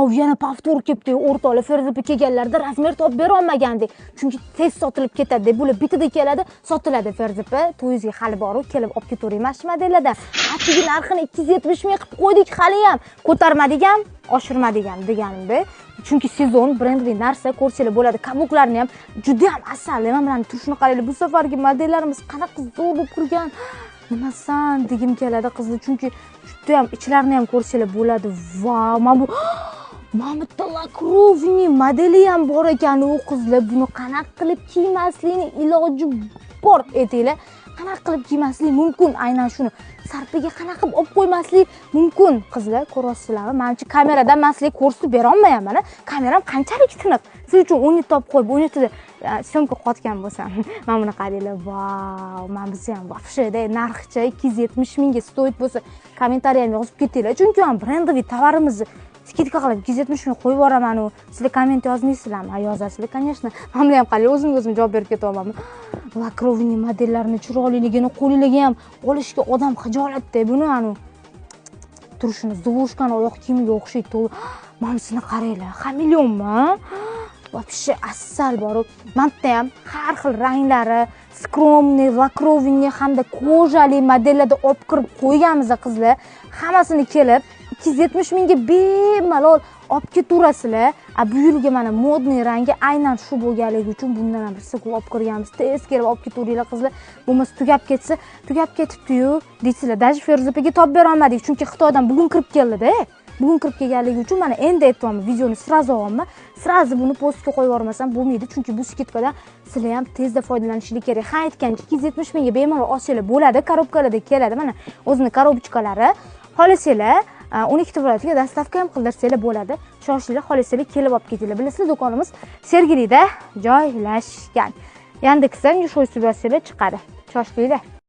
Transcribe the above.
Vau, yana повтор kelibdi. O'rtoqlar Ferzopa kelganlarda razmer topib bera olmagandik. Chunki tez sotilib ketadi deb bular bitida keladi, sotiladi Ferzopa. To'yingizga hali borib kelib olib ketavering mana shu modellardan. Atigi narxini 270 ming qilib qo'ydik hali ham. Ko'tarmadik ham, oshirmadik ham deganimda. Chunki sezon brendli narsa ko'rsanglar bo'ladi. Kabuklarni ham juda ham asal. Mana bularning turishini qaranglar. Bu safargi modellarimiz qanaqa zo'r bo'lib turgan. Nimasan degim keladi qizlar, chunki juda ham ichlarini ham ko'rsanglar bo'ladi. Vau, mana bu Mamutta Lakrovni modeli ham bor ekan u qizlar. Buni qanaqa qilib kiymaslikni iloji bor aytinglar. Qanaqa qilib kiymaslik mumkin? Aynan shuni sarpiga qanaqa qilib olib qo'ymaslik mumkin qizlar, ko'rasizlarmi? Menimcha kameradan men sizlarga ko'rsatib bera olmayman. Kameram qanchalik tiniq. Siz uchun 17 topib qo'yib, 17 da syomka qotgan bo'lsam, mana buni qaranglar. Vau, men bizga ham вообще narxcha 270 mingga stoyit bo'lsa, kommentariyamga yozib ketinglar. Chunki ham brendli tovarimizni skidka qilib 270 ming qo'yib yuboraman u. Sizlar komment yozmaysizlarmi? Yozasizlar, конечно. Men bilan ham qarang, o'zim javob berib ketyapman. Lakrovni modellarini chiroyliligini qo'liga ham olishga odam xijolatda buni anu turishini zo'rishgan oyoq kiyimiga o'xshaydi. Mana shuni qaranglar. Xameleonmi? Вообще asal bor. Menda ham har xil ranglari, skromniy, lakrovni hamda kojali modellarda olib kirib qo'yganmiz qizlar. Hammasini kelib 270 mingga bemalol olib ketaverasizlar. Bu yilgi mana modniy rangi aynan shu bo'lganligi uchun bundan ham birsi olib kirganmiz. Tez kelib olib ketaveringlar qizlar. Bo'lmasa tugab ketsa, tugab ketibdi-yu deysizlar. Даже Ferzopaga topib bera olmadik, chunki Xitoydan bugun kirib keldi-da. Bugun kirib kelganligi uchun mana endi aytayapman, videoni srazu olma. Srazu buni postga qo'yib yubormasam bo'lmaydi, chunki bu skidkadan sizlar ham tezda foydalanishingiz kerak. Ha, aytgancha 270 mingga bemalol olsanglar bo'ladi, korobkalarda keladi. Mana o'zini korobchkalari. Xohlasanglar 12 ta viloyatga dostavka ham qildirsanglar bo'ladi. Shoshilinglar, xohlasanglar kelib olib ketinglar. Bilasizlar, do'konimiz Sergelida joylashgan. Yandeksdan yozsanglar chiqadi. Shoshilinglar.